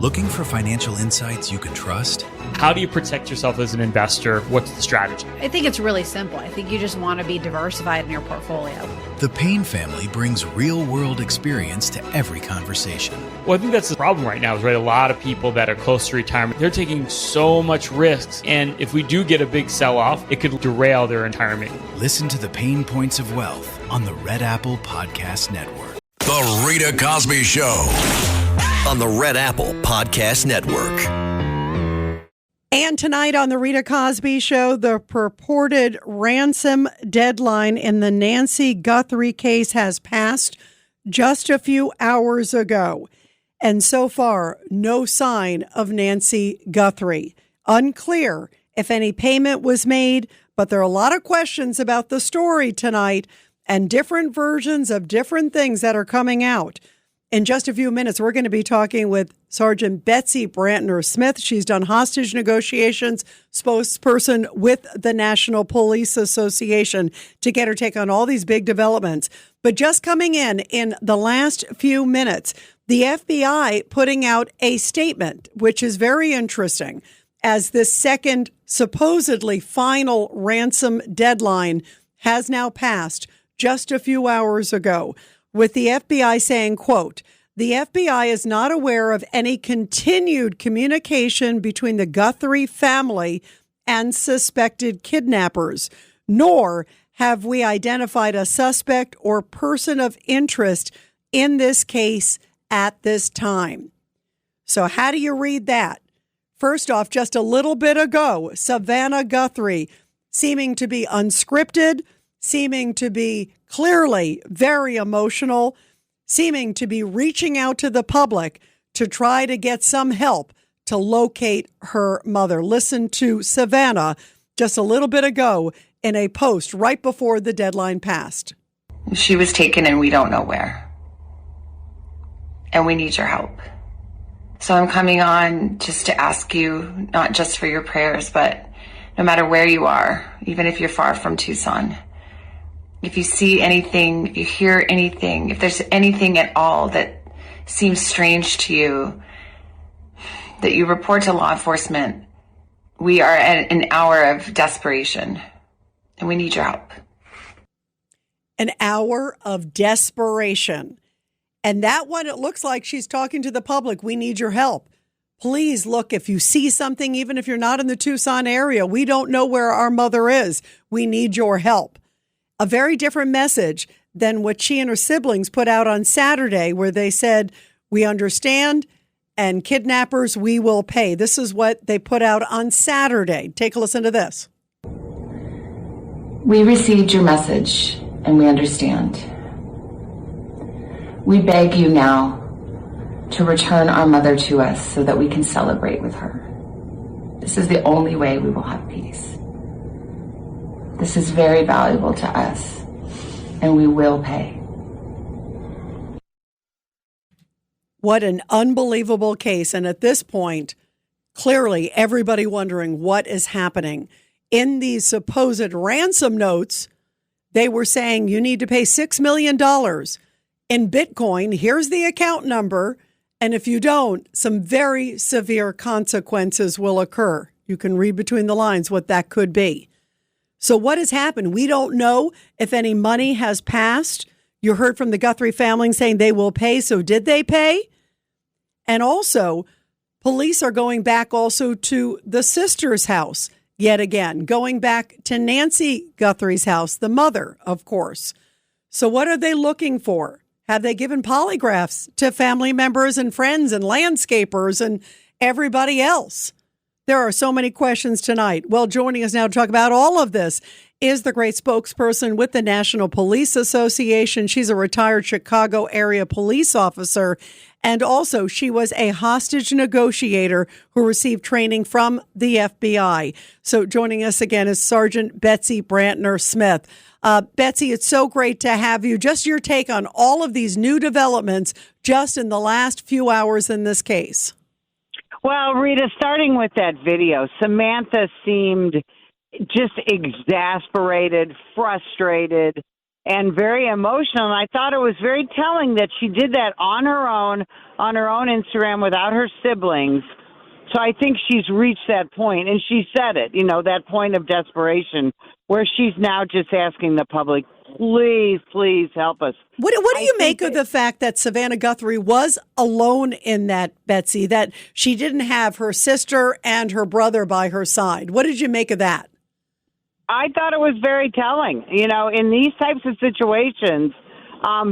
Looking for financial insights you can trust? How do you protect yourself as an investor? What's the strategy? I think it's really simple. I think you just want to be diversified in your portfolio. The Payne family brings real-world experience to every conversation. Well, I think that's the problem right now is, right, a lot of people that are close to retirement, they're taking so much risks. And if we do get a big sell-off, it could derail their retirement. Listen to the Pain Points of Wealth on the Red Apple Podcast Network. The Rita Cosby Show on the Red Apple Podcast Network. And tonight on the Rita Cosby Show, the purported ransom deadline in the Nancy Guthrie case has passed just a few hours ago. And so far, no sign of Nancy Guthrie. Unclear if any payment was made, but there are a lot of questions about the story tonight and different versions of different things that are coming out. In just a few minutes, we're going to be talking with Sergeant Betsy Brantner Smith. She's done hostage negotiations, spokesperson with the National Police Association, to get her take on all these big developments. But just coming in the last few minutes, the FBI putting out a statement, which is very interesting, as this second supposedly final ransom deadline has now passed just a few hours ago, with the FBI saying, quote, "The FBI is not aware of any continued communication between the Guthrie family and suspected kidnappers, nor have we identified a suspect or person of interest in this case at this time." So how do you read that? First off, just a little bit ago, Savannah Guthrie seeming to be unscripted, seeming to be clearly very emotional, seeming to be reaching out to the public to try to get some help to locate her mother. Listen to Savannah just a little bit ago in a post right before the deadline passed. She was taken and we don't know where. And we need your help. So I'm coming on just to ask you, not just for your prayers, but no matter where you are, even if you're far from Tucson, if you see anything, if you hear anything, if there's anything at all that seems strange to you, that you report to law enforcement. We are at an hour of desperation, and we need your help. An hour of desperation. And that one, it looks like she's talking to the public. We need your help. Please look, if you see something, even if you're not in the Tucson area, we don't know where our mother is. We need your help. A very different message than what she and her siblings put out on Saturday, where they said, we understand, and kidnappers, we will pay. This is what they put out on Saturday. Take a listen to this. We received your message, and we understand. We beg you now to return our mother to us so that we can celebrate with her. This is the only way we will have peace. This is very valuable to us, and we will pay. What an unbelievable case. And at this point, clearly everybody wondering what is happening. In these supposed ransom notes, they were saying you need to pay $6 million in Bitcoin. Here's the account number. And if you don't, some very severe consequences will occur. You can read between the lines what that could be. So what has happened? We don't know if any money has passed. You heard from the Guthrie family saying they will pay. So did they pay? And also, police are going back also to the sister's house yet again, going back to Nancy Guthrie's house, the mother, of course. So what are they looking for? Have they given polygraphs to family members and friends and landscapers and everybody else? There are so many questions tonight. Well, joining us now to talk about all of this is the great spokesperson with the National Police Association. She's a retired Chicago area police officer, and also she was a hostage negotiator who received training from the FBI. So joining us again is Sergeant Betsy Brantner Smith. Betsy, it's so great to have you. Just your take on all of these new developments just in the last few hours in this case. Well, Rita, starting with that video, Samantha seemed just exasperated, frustrated, and very emotional. And I thought it was very telling that she did that on her own Instagram without her siblings. So I think she's reached that point, and she said it, that point of desperation where she's now just asking the public, please, please help us. What do you make of the fact that Savannah Guthrie was alone in that, Betsy, that she didn't have her sister and her brother by her side? What did you make of that? I thought it was very telling. In these types of situations,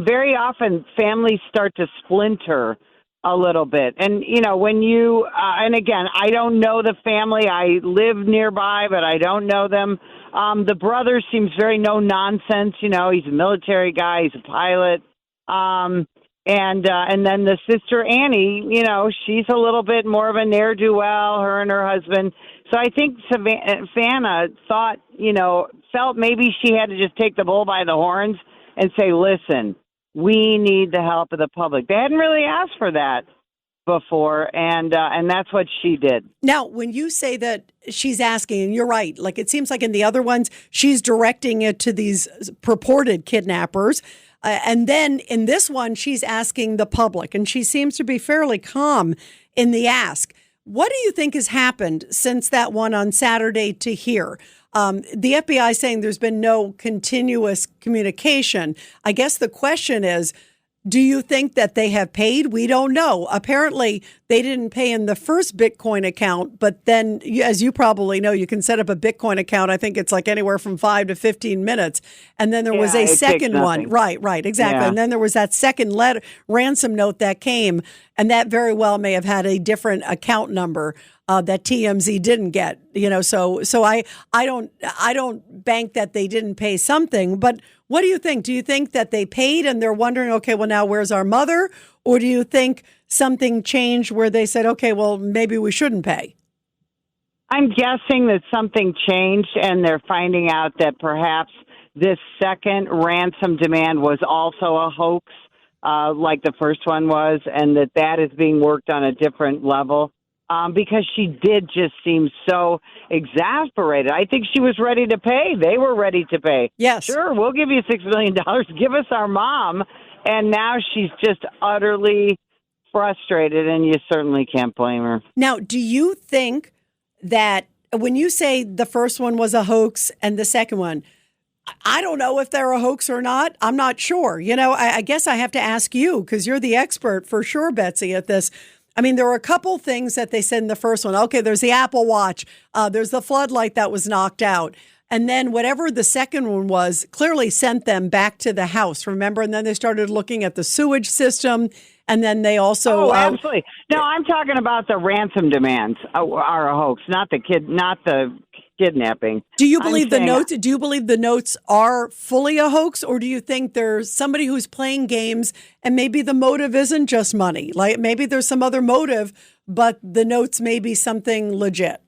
very often families start to splinter a little bit. And, when you, and again, I don't know the family. I live nearby, but I don't know them. The brother seems very no nonsense. He's a military guy. He's a pilot. And then the sister Annie, she's a little bit more of a ne'er-do-well, her and her husband. So I think Savannah felt maybe she had to just take the bull by the horns and say, listen, we need the help of the public. They hadn't really asked for that before, and that's what she did. Now, when you say that she's asking, and you're right, like it seems like in the other ones, she's directing it to these purported kidnappers. And then in this one, she's asking the public, and she seems to be fairly calm in the ask. What do you think has happened since that one on Saturday to here? The FBI saying there's been no continuous communication. I guess the question is, do you think that they have paid? We don't know. Apparently, they didn't pay in the first Bitcoin account, but then, as you probably know, you can set up a Bitcoin account. I think it's like anywhere from 5 to 15 minutes. And then there was a second one. Right, exactly. Yeah. And then there was that second ransom note that came, and that very well may have had a different account number that TMZ didn't get. So I don't bank that they didn't pay something, but what do you think? Do you think that they paid and they're wondering, okay, well, now where's our mother? Or do you think something changed where they said, okay, well, maybe we shouldn't pay? I'm guessing that something changed and they're finding out that perhaps this second ransom demand was also a hoax, like the first one was, and that is being worked on a different level. Because she did just seem so exasperated. I think she was ready to pay. They were ready to pay. Yes. Sure, we'll give you $6 million. Give us our mom. And now she's just utterly frustrated, and you certainly can't blame her. Now, do you think that when you say the first one was a hoax and the second one, I don't know if they're a hoax or not. I'm not sure. I guess I have to ask you because you're the expert for sure, Betsy, at this. I mean, there were a couple things that they said in the first one. Okay, there's the Apple Watch. There's the floodlight that was knocked out. And then whatever the second one was clearly sent them back to the house, remember? And then they started looking at the sewage system. And then they also... Oh, absolutely. No, I'm talking about the ransom demands are a hoax, not the kidnapping. Do you believe the notes? Do you believe the notes are fully a hoax, or do you think there's somebody who's playing games and maybe the motive isn't just money? Like maybe there's some other motive, but the notes may be something legit.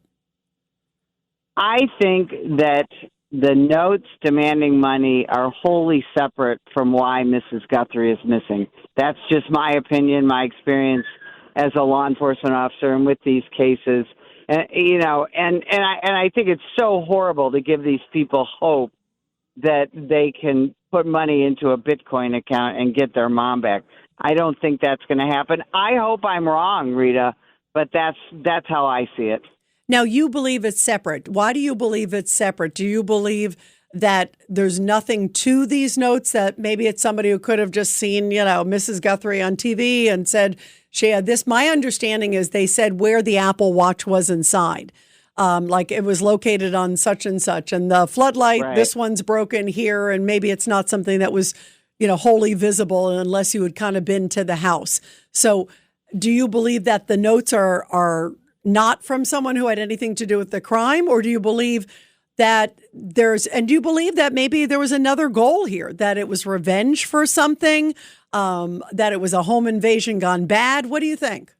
I think that the notes demanding money are wholly separate from why Mrs. Guthrie is missing. That's just my opinion, my experience as a law enforcement officer and with these cases. And I think it's so horrible to give these people hope that they can put money into a Bitcoin account and get their mom back. I don't think that's going to happen. I hope I'm wrong, Rita, but that's how I see it. Now, you believe it's separate. Why do you believe it's separate? Do you believe that there's nothing to these notes, that maybe it's somebody who could have just seen, Mrs. Guthrie on TV and said she had this? My understanding is they said where the Apple Watch was inside. Like it was located on such and such, and the floodlight, right. This one's broken here, and maybe it's not something that was, wholly visible unless you had kind of been to the house. So do you believe that the notes are not from someone who had anything to do with the crime, or do you believe that do you believe that maybe there was another goal here, that it was revenge for something, that it was a home invasion gone bad? What do you think?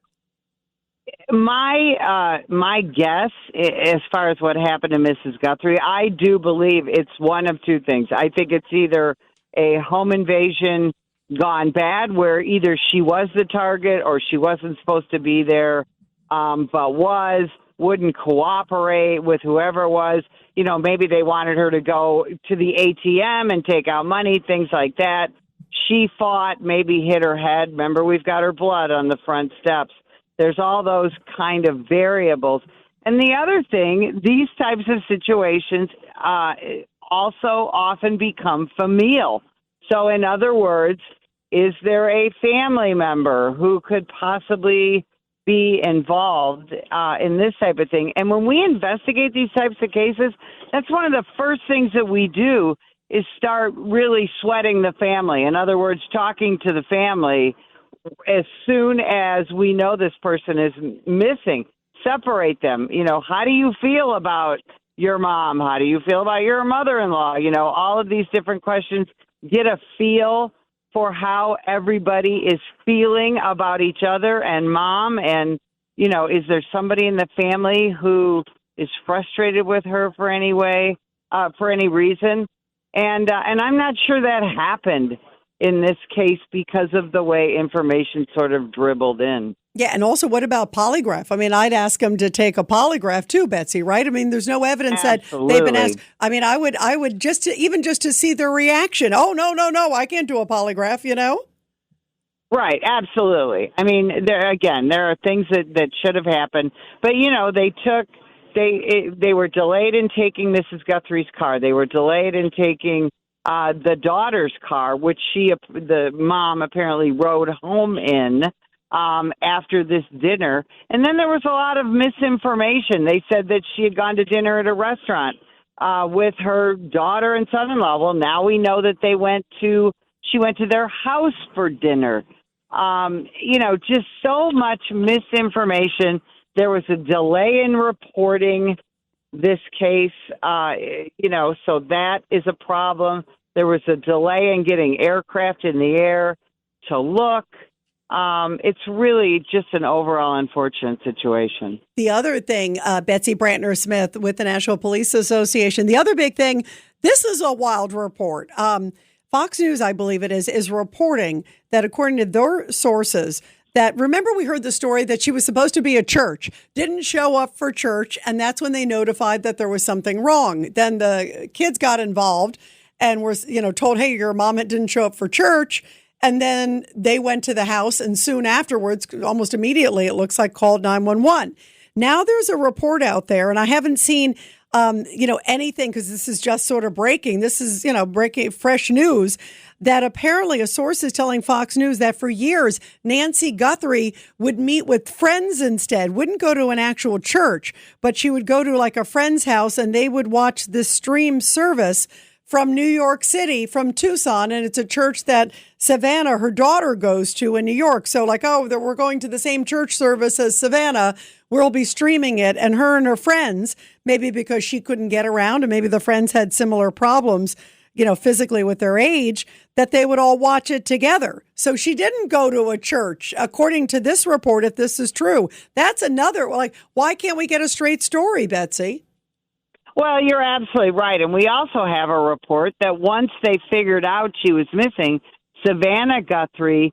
My guess, as far as what happened to Mrs. Guthrie, I do believe it's one of two things. I think it's either a home invasion gone bad, where either she was the target or she wasn't supposed to be there, but was, wouldn't cooperate with whoever it was. You know, maybe they wanted her to go to the ATM and take out money, things like that. She fought, maybe hit her head. Remember, we've got her blood on the front steps. There's all those kind of variables. And the other thing, these types of situations also often become familial. So in other words, is there a family member who could possibly be involved in this type of thing? And when we investigate these types of cases, that's one of the first things that we do is start really sweating the family. In other words, talking to the family as soon as we know this person is missing. Separate them. You know, how do you feel about your mom? How do you feel about your mother-in-law? You know, all of these different questions. Get a feel for how everybody is feeling about each other and mom. And, you know, is there somebody in the family who is frustrated with her for any way, for any reason? And I'm not sure that happened in this case because of the way information sort of dribbled in. Yeah, and also, what about polygraph? I mean, I'd ask them to take a polygraph too, Betsy, right? I mean, there's no evidence Absolutely. that they've been asked. I mean, I would just to see their reaction. Oh, no, I can't do a polygraph, you know? Right, absolutely. I mean, there are things that should have happened, but you know, they were delayed in taking Mrs. Guthrie's car. They were delayed in taking the daughter's car, which the mom apparently rode home in after this dinner. And then there was a lot of misinformation. They said that she had gone to dinner at a restaurant with her daughter and son-in-law. Well, now we know that she went to their house for dinner. You know, just so much misinformation. There was a delay in reporting this case, you know, so that is a problem. There was a delay in getting aircraft in the air to look. It's really just an overall unfortunate situation. The other thing, Betsy Brantner Smith with the National Police Association, the other big thing, this is a wild report. Fox News, I believe it is reporting that according to their sources, that remember we heard the story that she was supposed to be at church, didn't show up for church, and that's when they notified that there was something wrong. Then the kids got involved and were, you know, told, hey, your mom didn't show up for church. And then they went to the house and soon afterwards, almost immediately, it looks like called 911. Now there's a report out there, and I haven't seen, you know, anything because this is just sort of breaking. This is, you know, breaking fresh news that apparently a source is telling Fox News that for years, Nancy Guthrie would meet with friends instead, wouldn't go to an actual church, but she would go to like a friend's house and they would watch this stream service from New York City, from Tucson, and it's a church that Savannah, her daughter, goes to in New York. So like, oh, we're going to the same church service as Savannah, we'll be streaming it. And her friends, maybe because she couldn't get around and maybe the friends had similar problems, you know, physically with their age, that they would all watch it together. So she didn't go to a church, according to this report, if this is true. That's another, like, why can't we get a straight story, Betsy? Well, you're absolutely right. And we also have a report that once they figured out she was missing, Savannah Guthrie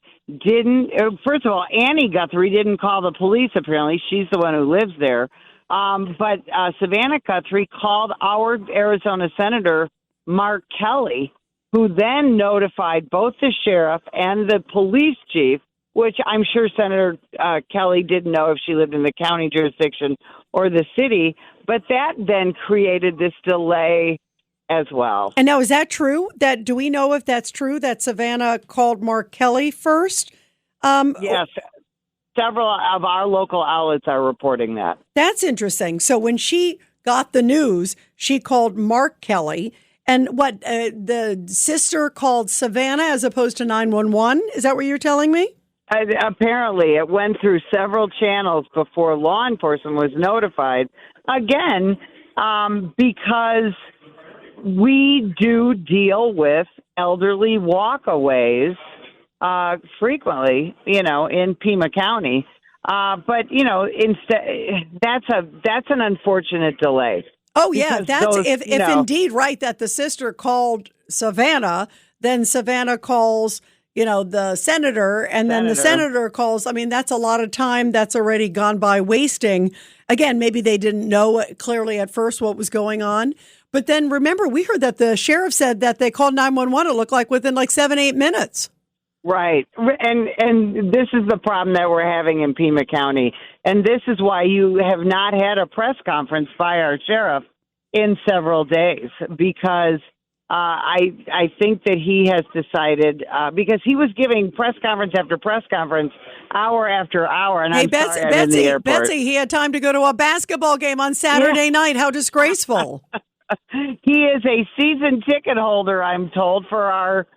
first of all, Annie Guthrie didn't call the police, apparently. She's the one who lives there. But Savannah Guthrie called our Arizona Senator, Mark Kelly, who then notified both the sheriff and the police chief, which I'm sure Senator Kelly didn't know if she lived in the county jurisdiction or the city. But that then created this delay as well. And now, is that true? Do we know if that's true that Savannah called Mark Kelly first? Yes. Several of our local outlets are reporting that. That's interesting. So when she got the news, she called Mark Kelly. And what, the sister called Savannah as opposed to 911? Is that what you're telling me? Apparently, it went through several channels before law enforcement was notified. Again, because we do deal with elderly walkaways frequently, you know, in Pima County. But you know, instead, that's an unfortunate delay. Oh yeah, that's if indeed right that the sister called Savannah, then Savannah calls the senator, and then the senator calls. I mean, that's a lot of time that's already gone by wasting. Again, maybe they didn't know clearly at first what was going on. But then remember, we heard that the sheriff said that they called 911, it looked like within 7-8 minutes. Right. And this is the problem that we're having in Pima County. And this is why you have not had a press conference by our sheriff in several days, because I think that he has decided, because he was giving press conference after press conference, hour after hour. And Betsy, he had time to go to a basketball game on Saturday night. How disgraceful. He is a season ticket holder, I'm told, for our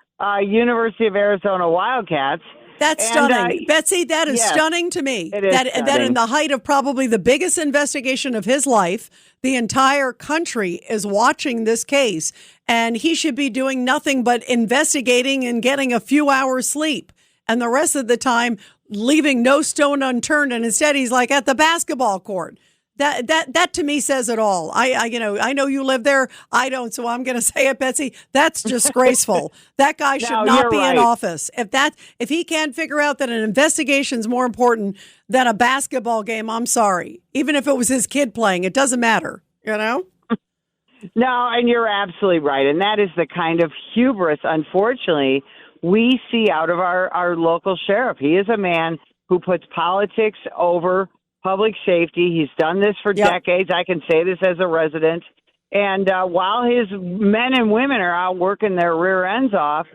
University of Arizona Wildcats. That's stunning. Betsy, that is stunning to me. It is stunning. That in the height of probably the biggest investigation of his life, the entire country is watching this case, and he should be doing nothing but investigating and getting a few hours sleep, and the rest of the time leaving no stone unturned. And instead, he's like at the basketball court. That to me says it all. I know you live there. I don't, so I'm going to say it, Betsy. That's disgraceful. That guy should not be in office. If he can't figure out that an investigation is more important than a basketball game, I'm sorry. Even if it was his kid playing, it doesn't matter. No, and you're absolutely right. And that is the kind of hubris, unfortunately, we see out of our local sheriff. He is a man who puts politics over public safety. He's done this for decades. I can say this as a resident. And while his men and women are out working their rear ends off,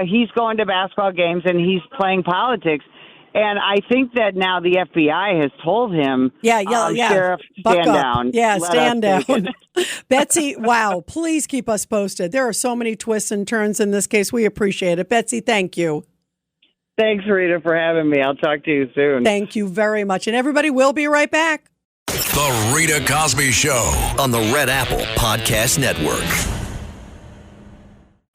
he's going to basketball games and he's playing politics. And I think that now the FBI has told him, Sheriff, stand down. Yeah, stand down. Betsy, wow, please keep us posted. There are so many twists and turns in this case. We appreciate it. Betsy, thank you. Thanks, Rita, for having me. I'll talk to you soon. Thank you very much. And everybody, we'll be right back. The Rita Cosby Show on the Red Apple Podcast Network.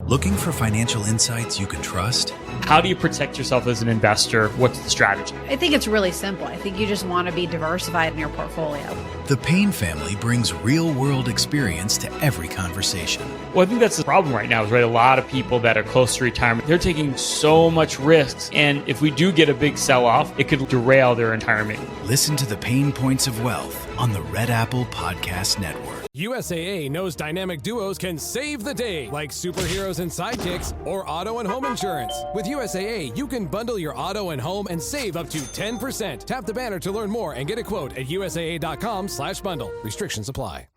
Looking for financial insights you can trust? How do you protect yourself as an investor? What's the strategy? I think it's really simple. I think you just want to be diversified in your portfolio. The Payne family brings real-world experience to every conversation. Well, I think that's the problem right now is, a lot of people that are close to retirement, they're taking so much risks. And if we do get a big sell-off, it could derail their retirement. Listen to the Pain Points of Wealth on the Red Apple Podcast Network. USAA knows dynamic duos can save the day, like superheroes and sidekicks or auto and home insurance. With USAA, you can bundle your auto and home and save up to 10%. Tap the banner to learn more and get a quote at USAA.com/bundle. Restrictions apply.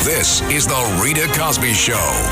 This is the Rita Cosby Show.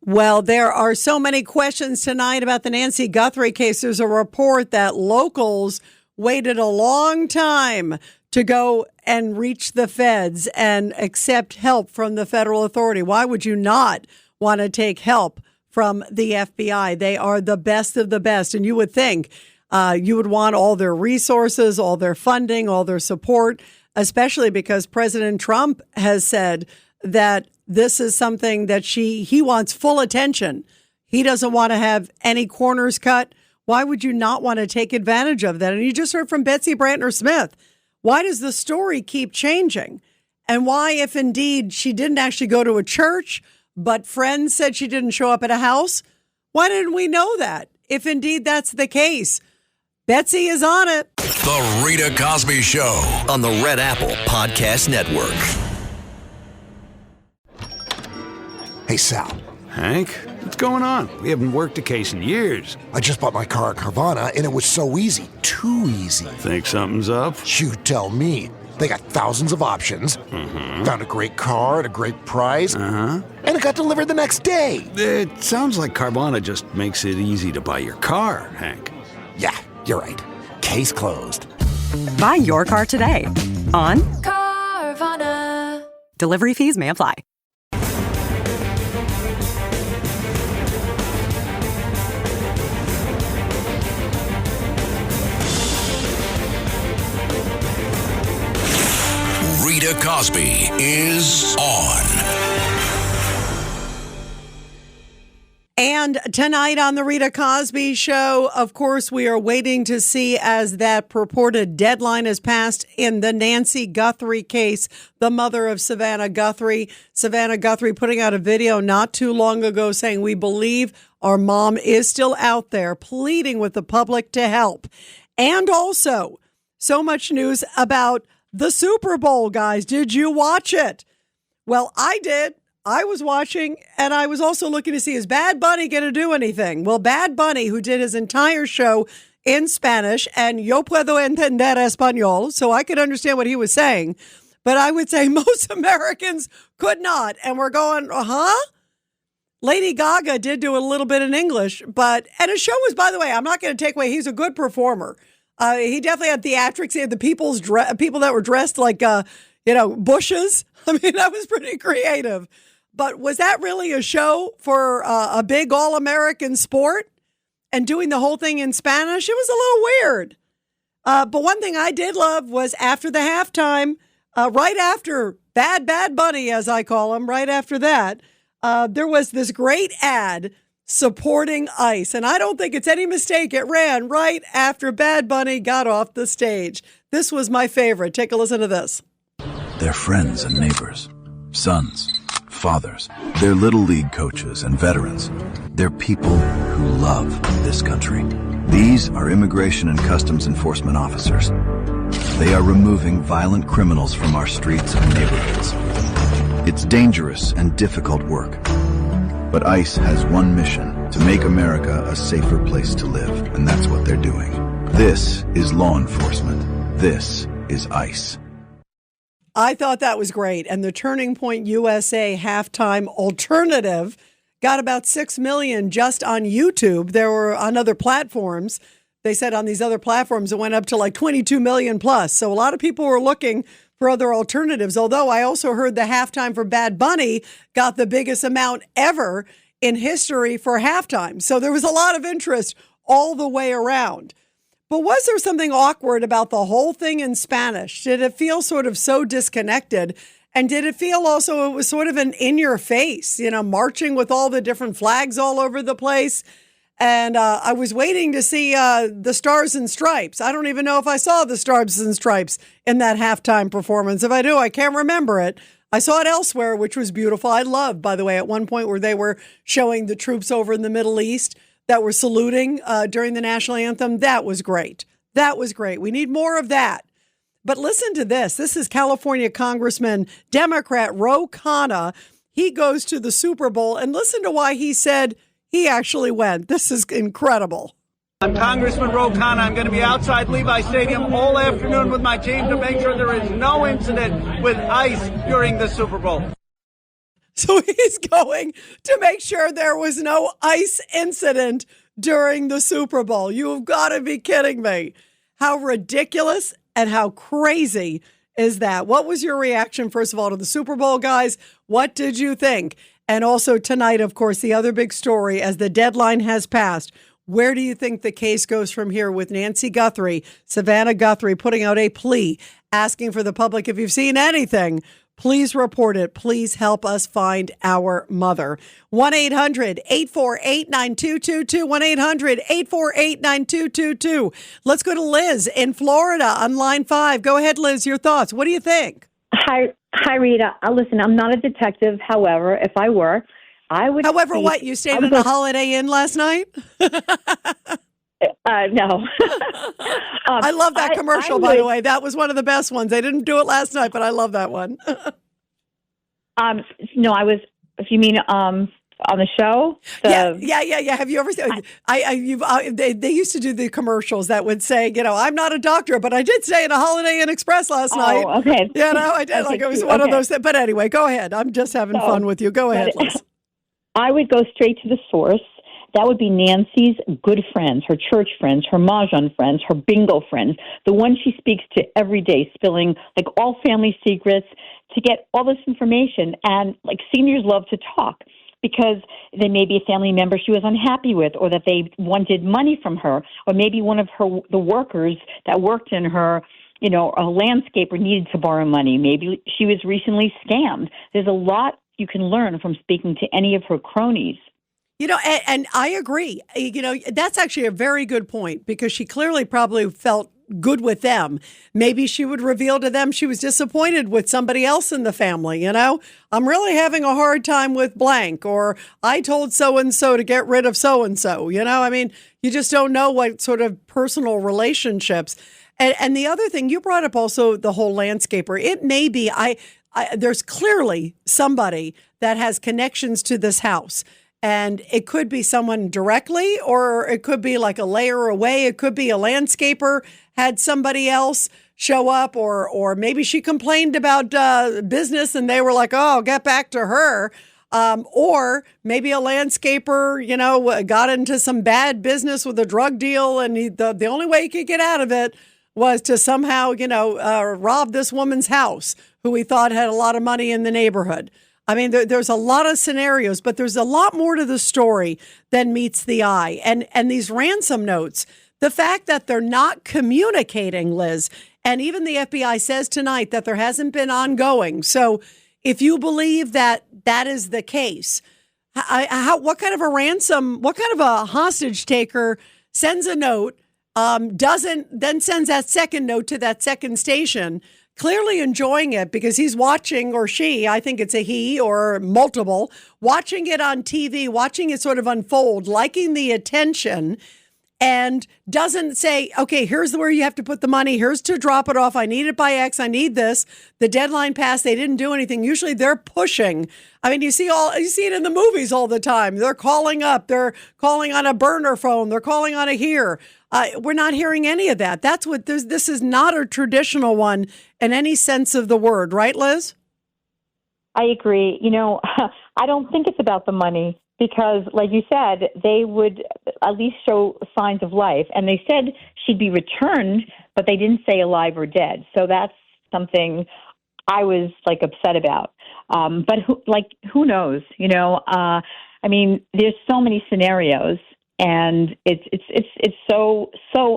Well, there are so many questions tonight about the Nancy Guthrie case. There's a report that locals waited a long time to go and reach the feds and accept help from the federal authority. Why would you not want to take help from the FBI? They are the best of the best. And you would think you would want all their resources, all their funding, all their support, especially because President Trump has said that this is something that he wants full attention. He doesn't want to have any corners cut. Why would you not want to take advantage of that? And you just heard from Betsy Brantner Smith. Why does the story keep changing? And why, if indeed she didn't actually go to a church, but friends said she didn't show up at a house, why didn't we know that? If indeed that's the case, Betsy is on it. The Rita Cosby Show on the Red Apple Podcast Network. Hey, Sal. Hank, what's going on? We haven't worked a case in years. I just bought my car at Carvana, and it was so easy. Too easy. Think something's up? You tell me. They got thousands of options. Found a great car at a great price. And it got delivered the next day. It sounds like Carvana just makes it easy to buy your car, Hank. Yeah, you're right. Case closed. Buy your car today on Carvana. Delivery fees may apply. Rita Cosby is on. And And tonight on the Rita Cosby Show, of course, we are waiting to see as that purported deadline has passed in the Nancy Guthrie case, the mother of Savannah Guthrie. Savannah Guthrie putting out a video not too long ago saying, we believe our mom is still out there pleading with the public to help. And also, so much news about the Super Bowl, guys. Did you watch it? Well, I did. I was watching, and I was also looking to see, is Bad Bunny going to do anything? Well, Bad Bunny, who did his entire show in Spanish, and yo puedo entender español, so I could understand what he was saying, but I would say most Americans could not, and we're going, Lady Gaga did do a little bit in English, and his show was, by the way, I'm not going to take away, he's a good performer. He definitely had theatrics. He had the people that were dressed like, bushes. I mean, that was pretty creative. But was that really a show for a big all-American sport and doing the whole thing in Spanish? It was a little weird. But one thing I did love was after the halftime, right after Bad Bunny, as I call him, right after that, there was this great ad supporting ICE. And I don't think it's any mistake. It ran right after Bad Bunny got off the stage. This was my favorite. Take a listen to this. They're friends and neighbors, sons, fathers. They're Little League coaches and veterans. They're people who love this country. These are Immigration and Customs Enforcement officers. They are removing violent criminals from our streets and neighborhoods. It's dangerous and difficult work. But ICE has one mission, to make America a safer place to live, and that's what they're doing. This is law enforcement. This is ICE. I thought that was great. And the Turning Point USA halftime alternative got about 6 million just on YouTube. There were on other platforms. They said on these other platforms, it went up to like 22 million plus. So a lot of people were looking for other alternatives. Although I also heard the halftime for Bad Bunny got the biggest amount ever in history for halftime. So there was a lot of interest all the way around. But was there something awkward about the whole thing in Spanish? Did it feel sort of so disconnected? And did it feel also it was sort of an in-your-face, marching with all the different flags all over the place? And I was waiting to see the Stars and Stripes. I don't even know if I saw the Stars and Stripes in that halftime performance. If I do, I can't remember it. I saw it elsewhere, which was beautiful. I loved, by the way, at one point where they were showing the troops over in the Middle East that were saluting during the national anthem. That was great. That was great. We need more of that. But listen to this. This is California Congressman, Democrat Ro Khanna. He goes to the Super Bowl, and listen to why he said he actually went. This is incredible. I'm Congressman Ro Khanna. I'm going to be outside Levi Stadium all afternoon with my team to make sure there is no incident with ICE during the Super Bowl. So he's going to make sure there was no ICE incident during the Super Bowl. You've got to be kidding me. How ridiculous and how crazy is that? What was your reaction, first of all, to the Super Bowl, guys? What did you think? And also tonight, of course, the other big story, as the deadline has passed, where do you think the case goes from here with Nancy Guthrie, Savannah Guthrie, putting out a plea, asking for the public, if you've seen anything, please report it. Please help us find our mother. 1-800-848-9222. 1-800-848-9222. Let's go to Liz in Florida on line 5. Go ahead, Liz. Your thoughts. What do you think? Hi, Rita. Listen, I'm not a detective. However, if I were, I would. However, what? You stayed in a Holiday Inn last night? No. I love that commercial, by the way. That was one of the best ones. They didn't do it last night, but I love that one. No, I was, if you mean on the show? Yeah. Have you ever seen? They used to do the commercials that would say, I'm not a doctor, but I did stay in a Holiday Inn Express last night. Oh, okay. I did. Like it was one of those things. But anyway, go ahead. I'm just having fun with you. Go ahead, Liz. I would go straight to the source. That would be Nancy's good friends, her church friends, her mahjong friends, her bingo friends, the ones she speaks to every day, spilling like all family secrets to get all this information. And like seniors love to talk because they may be a family member she was unhappy with, or that they wanted money from her, or maybe one of the workers that worked in her, a landscaper needed to borrow money. Maybe she was recently scammed. There's a lot you can learn from speaking to any of her cronies. And I agree. That's actually a very good point because she clearly probably felt good with them. Maybe she would reveal to them she was disappointed with somebody else in the family. I'm really having a hard time with blank, or I told so-and-so to get rid of so-and-so. You just don't know what sort of personal relationships. And the other thing you brought up also, the whole landscaper, it may be, there's clearly somebody that has connections to this house. And it could be someone directly, or it could be like a layer away. It could be a landscaper had somebody else show up, or maybe she complained about business and they were like, oh, get back to her. Or maybe a landscaper, got into some bad business with a drug deal, and the only way he could get out of it was to somehow, rob this woman's house, who he thought had a lot of money in the neighborhood. I mean, there's a lot of scenarios, but there's a lot more to the story than meets the eye. And these ransom notes, the fact that they're not communicating, Liz, and even the FBI says tonight that there hasn't been ongoing. So if you believe that that is the case, what kind of a hostage taker sends a note, then sends that second note to that second station, clearly enjoying it because he's watching, or she, I think it's a he or multiple, watching it on TV, watching it sort of unfold, liking the attention, and doesn't say, okay, here's where you have to put the money. Here's to drop it off. I need it by X. I need this. The deadline passed. They didn't do anything. Usually they're pushing. I mean, you see it in the movies all the time. They're calling up. They're calling on a burner phone. They're calling on a here. We're not hearing any of that. That's what this is not a traditional one in any sense of the word. Right, Liz? I agree. I don't think it's about the money because, like you said, they would at least show signs of life. And they said she'd be returned, but they didn't say alive or dead. So that's something I was upset about. But who knows? I mean, there's so many scenarios. And it's so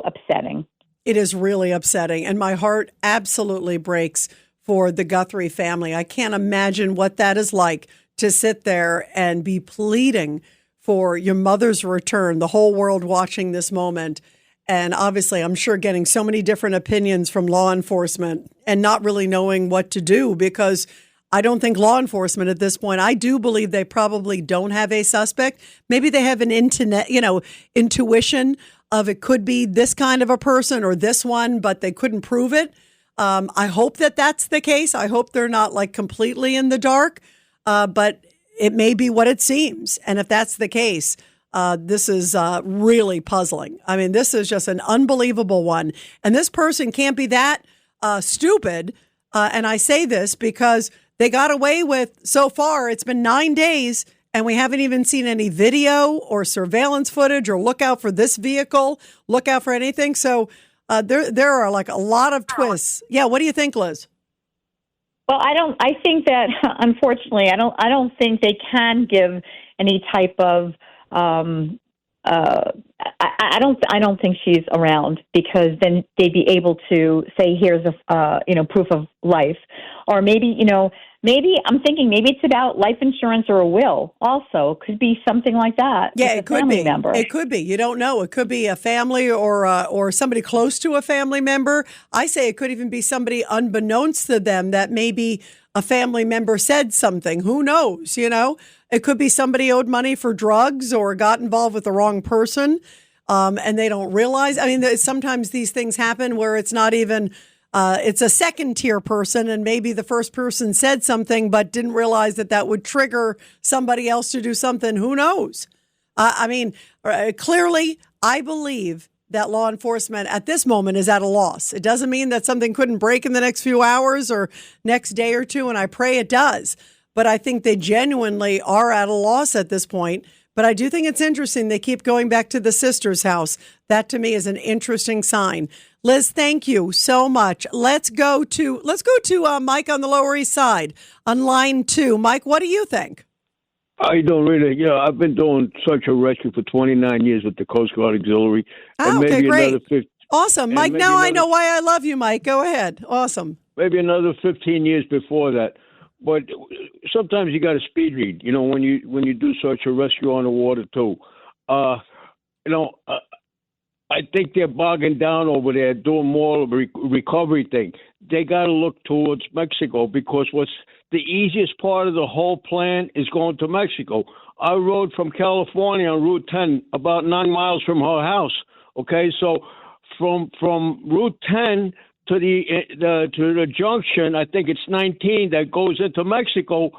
upsetting. It is really upsetting. And my heart absolutely breaks for the Guthrie family. I can't imagine what that is like to sit there and be pleading for your mother's return, the whole world watching this moment. And obviously, I'm sure getting so many different opinions from law enforcement and not really knowing what to do, because I don't think law enforcement at this point, I do believe they probably don't have a suspect. Maybe they have an intuition of it could be this kind of a person or this one, but they couldn't prove it. I hope that that's the case. I hope they're not completely in the dark, but it may be what it seems. And if that's the case, this is really puzzling. I mean, this is just an unbelievable one. And this person can't be that stupid. And I say this because they got away with, so far, it's been 9 days, and we haven't even seen any video or surveillance footage or look out for this vehicle, look out for anything. So there are a lot of twists. Yeah, what do you think, Liz? Well, I think that, unfortunately, I don't think they can give any type of, I don't think she's around, because then they'd be able to say, here's a, proof of life. Or maybe I'm thinking maybe it's about life insurance or a will also. Could be something like that. Yeah, it could be. Member. It could be. You don't know. It could be a family or somebody close to a family member. I say it could even be somebody unbeknownst to them that maybe a family member said something. Who knows? It could be somebody owed money for drugs or got involved with the wrong person, and they don't realize. I mean, sometimes these things happen where it's not even it's a second tier person, and maybe the first person said something but didn't realize that would trigger somebody else to do something. Who knows? Clearly, I believe that law enforcement at this moment is at a loss. It doesn't mean that something couldn't break in the next few hours or next day or two, and I pray it does. But I think they genuinely are at a loss at this point. But I do think it's interesting. They keep going back to the sister's house. That to me is an interesting sign. Liz, thank you so much. Let's go to Mike on the Lower East Side on line 2. Mike, what do you think? How you doing, Rita? Yeah, I've been doing search and rescue for 29 years with the Coast Guard Auxiliary. Oh, and maybe okay, great. Another 50, awesome. Mike, now I know why I love you, Mike. Go ahead. Awesome. Maybe another 15 years before that. but sometimes you got to speed read. You know, when you do search and rescue on the water too. I think they're bogging down over there, doing more of a recovery thing. They got to look towards Mexico because what's the easiest part of the whole plan is going to Mexico. I rode from California on Route 10, about 9 miles from her house. Okay, so from Route 10 to the junction, I think it's 19 that goes into Mexico.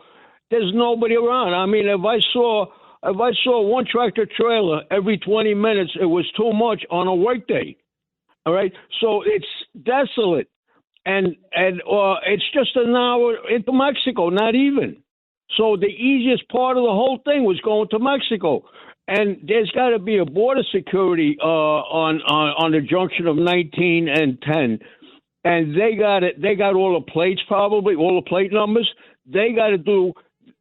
There's nobody around. I mean, if I saw one tractor trailer every 20 minutes, it was too much on a workday. All right, so it's desolate, and it's just an hour into Mexico, not even. So the easiest part of the whole thing was going to Mexico, and there's got to be a border security on the junction of 19 and 10, and they got it. They got all the plates, probably all the plate numbers. They got to do.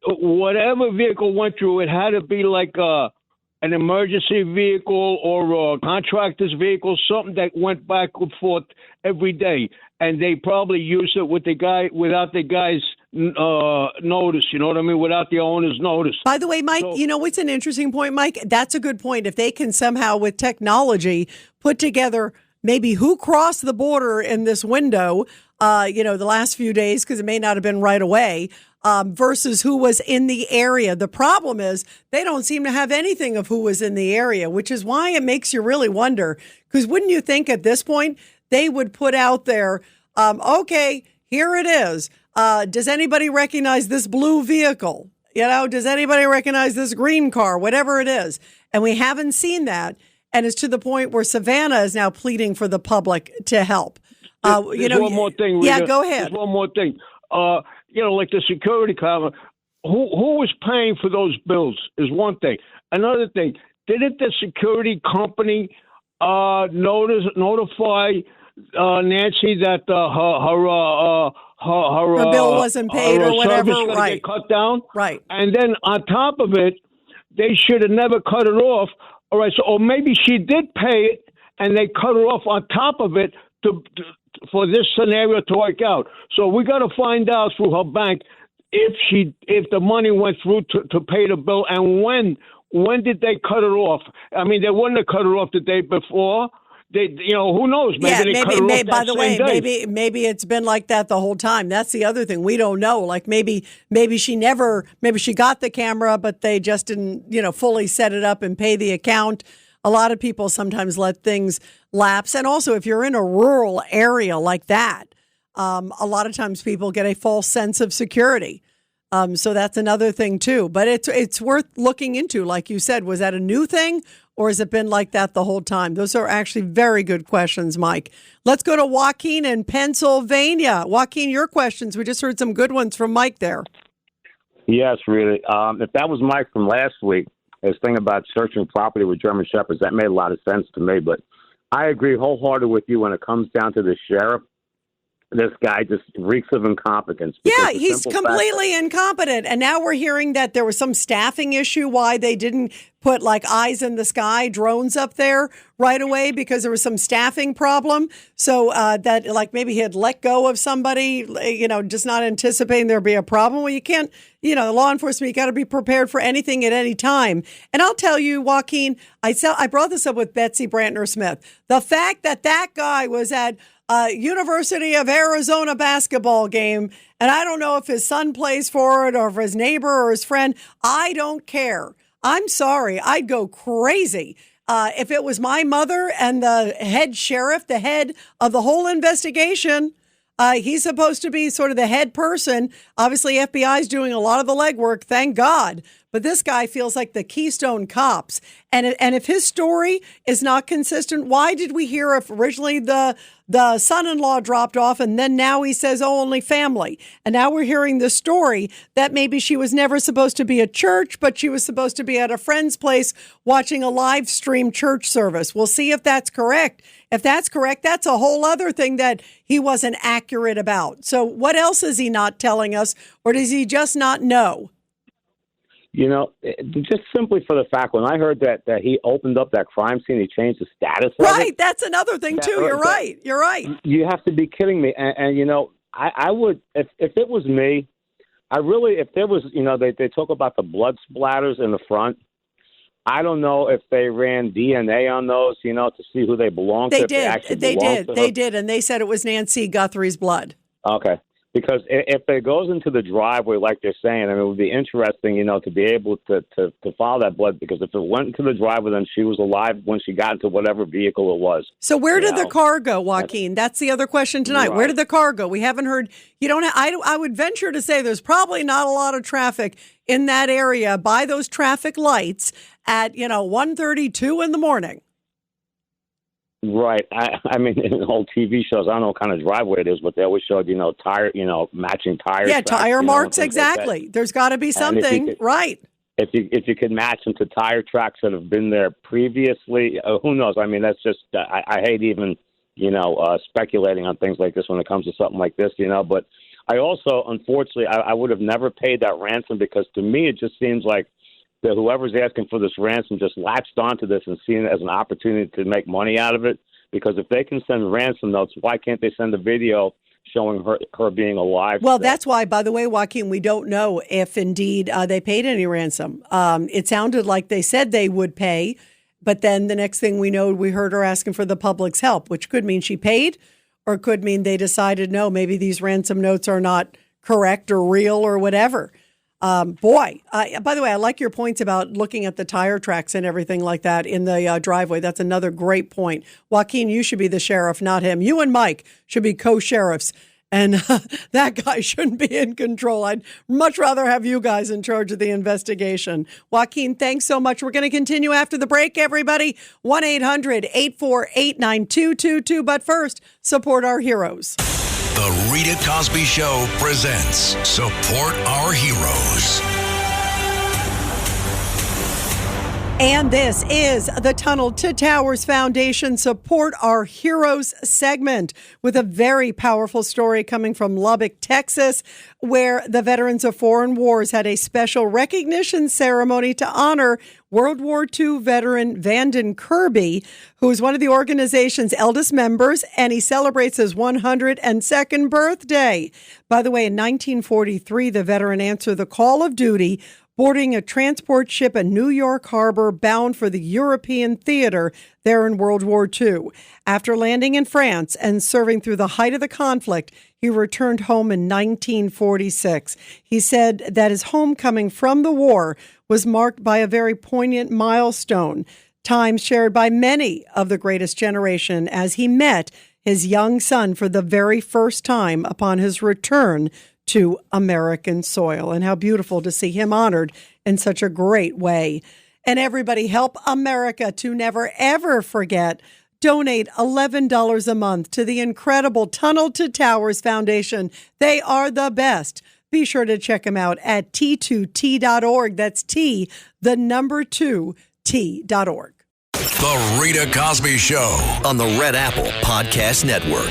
Whatever vehicle went through, it had to be like an emergency vehicle or a contractor's vehicle, something that went back and forth every day. And they probably used it with the guy without the guy's notice. You know what I mean? Without the owner's notice. By the way, Mike, you know what's an interesting point, Mike? That's a good point. If they can somehow, with technology, put together maybe who crossed the border in this window, the last few days, because it may not have been right away. Versus who was in the area. The problem is they don't seem to have anything of who was in the area, which is why it makes you really wonder. Because wouldn't you think at this point they would put out there, okay, here it is. Does anybody recognize this blue vehicle? Does anybody recognize this green car? Whatever it is. And we haven't seen that. And it's to the point where Savannah is now pleading for the public to help. There's one more thing. Rita. Yeah, go ahead. There's one more thing. Like the security camera, who was paying for those bills is one thing. Another thing, didn't the security company notify Nancy that her bill wasn't paid or whatever? Right. Get cut down. Right. And then on top of it, they should have never cut it off. All right. So, or maybe she did pay it and they cut her off on top of it for this scenario to work out. So we got to find out through her bank if the money went through to pay the bill, and when did they cut it off? I mean, they wouldn't have cut it off the day before. Who knows? Maybe they cut it off by the way, day. maybe it's been like that the whole time. That's the other thing. We don't know. Like maybe she got the camera, but they just didn't, fully set it up and pay the account. A lot of people sometimes let things lapse. And also, if you're in a rural area like that, a lot of times people get a false sense of security. So that's another thing, too. But it's worth looking into. Like you said, was that a new thing or has it been like that the whole time? Those are actually very good questions, Mike. Let's go to Joaquin in Pennsylvania. Joaquin, your questions. We just heard some good ones from Mike there. Yes, really. If that was Mike from last week, his thing about searching property with German Shepherds, that made a lot of sense to me. But I agree wholeheartedly with you when it comes down to the sheriff. This guy just reeks of incompetence. Yeah, he's completely incompetent. And now we're hearing that there was some staffing issue why they didn't put like eyes in the sky drones up there right away because there was some staffing problem. So that like maybe he had let go of somebody, just not anticipating there'd be a problem. Well, you can't, law enforcement, you got to be prepared for anything at any time. And I'll tell you, Joaquin, I brought this up with Betsy Brantner Smith. The fact that guy was at University of Arizona basketball game, and I don't know if his son plays for it or if his neighbor or his friend. I don't care. I'm sorry. I'd go crazy if it was my mother and the head sheriff, the head of the whole investigation. He's supposed to be sort of the head person. Obviously, FBI is doing a lot of the legwork, thank God. But this guy feels like the Keystone Cops. And if his story is not consistent, why did we hear if originally the son-in-law dropped off and then now he says, only family? And now we're hearing the story that maybe she was never supposed to be at church, but she was supposed to be at a friend's place watching a live stream church service. We'll see if that's correct. If that's correct, that's a whole other thing that he wasn't accurate about. So what else is he not telling us, or does he just not know? Just simply for the fact, when I heard that he opened up that crime scene, he changed the status of it. Right, that's another thing, too. You're right. You're right. You have to be kidding me. And I would, if it was me, I really, if there was, they talk about the blood splatters in the front. I don't know if they ran DNA on those, to see who they belong to. They did, and they said it was Nancy Guthrie's blood. Okay. Because if it goes into the driveway like they're saying, it would be interesting, to be able to follow that blood. Because if it went into the driveway, then she was alive when she got into whatever vehicle it was. So where did the car go, Joaquin? That's the other question tonight. Right. Where did the car go? We haven't heard. You don't. I would venture to say there's probably not a lot of traffic in that area by those traffic lights at 1:32 in the morning. Right. I mean, in the whole TV shows, I don't know what kind of driveway it is, but they always showed, tire, matching tires. Yeah, tire marks, exactly. There's got to be something, right. If you could match them to tire tracks that have been there previously, who knows? I mean, that's just, I hate even, speculating on things like this when it comes to something like this, but I also, unfortunately, I would have never paid that ransom because to me, it just seems like that whoever's asking for this ransom just latched onto this and seen it as an opportunity to make money out of it. Because if they can send ransom notes, why can't they send a video showing her being alive? Well, that's why, by the way, Joaquin, we don't know if indeed they paid any ransom. It sounded like they said they would pay, but then the next thing we know, we heard her asking for the public's help, which could mean she paid or could mean they decided, no, maybe these ransom notes are not correct or real or whatever. By the way, I like your points about looking at the tire tracks and everything like that in the driveway. That's another great point. Joaquin, you should be the sheriff, not him. You and Mike should be co-sheriffs, and that guy shouldn't be in control. I'd much rather have you guys in charge of the investigation. Joaquin, thanks so much. We're going to continue after the break, everybody. 1-800-848-9222. But first, support our heroes. The Rita Cosby Show presents Support Our Heroes. And this is the Tunnel to Towers Foundation Support Our Heroes segment with a very powerful story coming from Lubbock, Texas, where the veterans of foreign wars had a special recognition ceremony to honor World War II veteran Vanden Kirby, who is one of the organization's eldest members, and he celebrates his 102nd birthday. By the way, in 1943, the veteran answered the call of duty, boarding a transport ship in New York Harbor bound for the European theater there in World War II. After landing in France and serving through the height of the conflict, he returned home in 1946. He said that his homecoming from the war was marked by a very poignant milestone, time shared by many of the greatest generation as he met his young son for the very first time upon his return to American soil. And how beautiful to see him honored in such a great way. And everybody help America to never, ever forget. Donate $11 a month to the incredible Tunnel to Towers Foundation. They are the best. Be sure to check them out at T2T.org. That's T, the number 2, T.org. The Rita Cosby Show on the Red Apple Podcast Network.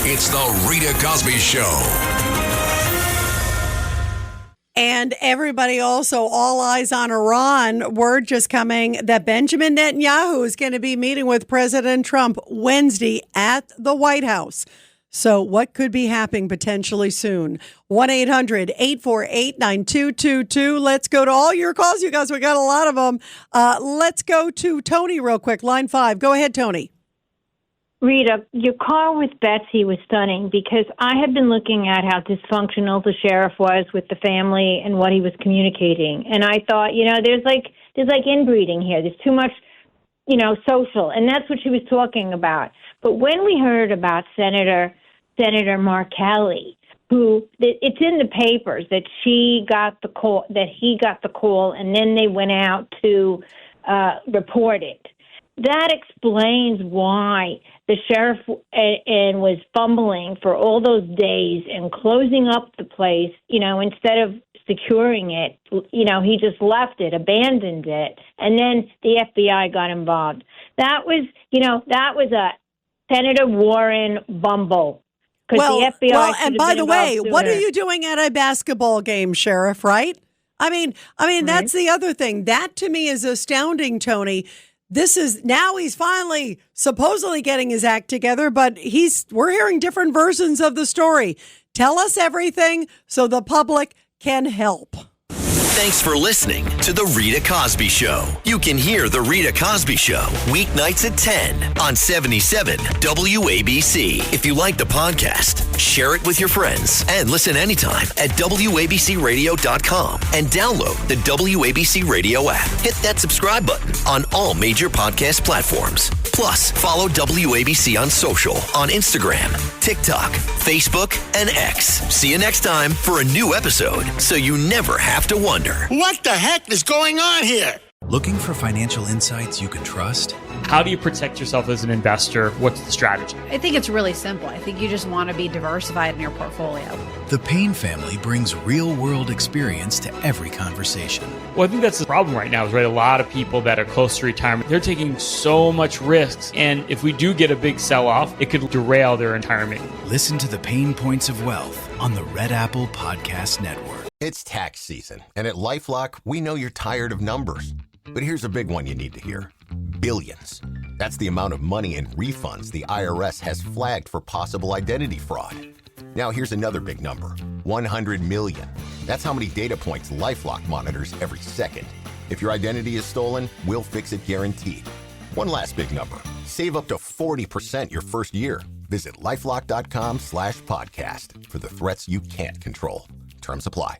It's the Rita Cosby Show. And everybody also, all eyes on Iran. Word just coming that Benjamin Netanyahu is going to be meeting with President Trump Wednesday at the White House. So what could be happening potentially soon? 1-800-848-9222. Let's go to all your calls, you guys. We got a lot of them. Let's go to Tony real quick. Line 5. Go ahead, Tony. Rita, your call with Betsy was stunning because I had been looking at how dysfunctional the sheriff was with the family and what he was communicating. And I thought, there's like inbreeding here. There's too much, social. And that's what she was talking about. But when we heard about Senator Mark Kelly, who it's in the papers that he got the call, and then they went out to report it. That explains why the sheriff and was fumbling for all those days and closing up the place, instead of securing it, he just left it, abandoned it, and then the FBI got involved. That was a Senator Warren bumble. Well, and by the way, what are you doing at a basketball game, Sheriff, right? I mean, that's the other thing. That to me is astounding, Tony. Now he's finally supposedly getting his act together, but we're hearing different versions of the story. Tell us everything so the public can help. Thanks for listening to The Rita Cosby Show. You can hear The Rita Cosby Show weeknights at 10 on 77 WABC. If you like the podcast, share it with your friends and listen anytime at WABCRadio.com and download the WABC Radio app. Hit that subscribe button on all major podcast platforms. Plus, follow WABC on social on Instagram, TikTok, Facebook, and X. See you next time for a new episode so you never have to wonder. What the heck is going on here? Looking for financial insights you can trust? How do you protect yourself as an investor? What's the strategy? I think it's really simple. I think you just want to be diversified in your portfolio. The Payne family brings real-world experience to every conversation. Well, I think that's the problem right now is, right, a lot of people that are close to retirement, they're taking so much risks. And if we do get a big sell-off, it could derail their retirement. Listen to The Payne Points of Wealth on the Red Apple Podcast Network. It's tax season, and at LifeLock, we know you're tired of numbers. But here's a big one you need to hear. Billions. That's the amount of money in refunds the IRS has flagged for possible identity fraud. Now here's another big number. 100 million. That's how many data points LifeLock monitors every second. If your identity is stolen, we'll fix it guaranteed. One last big number. Save up to 40% your first year. Visit LifeLock.com/podcast for the threats you can't control. Terms apply.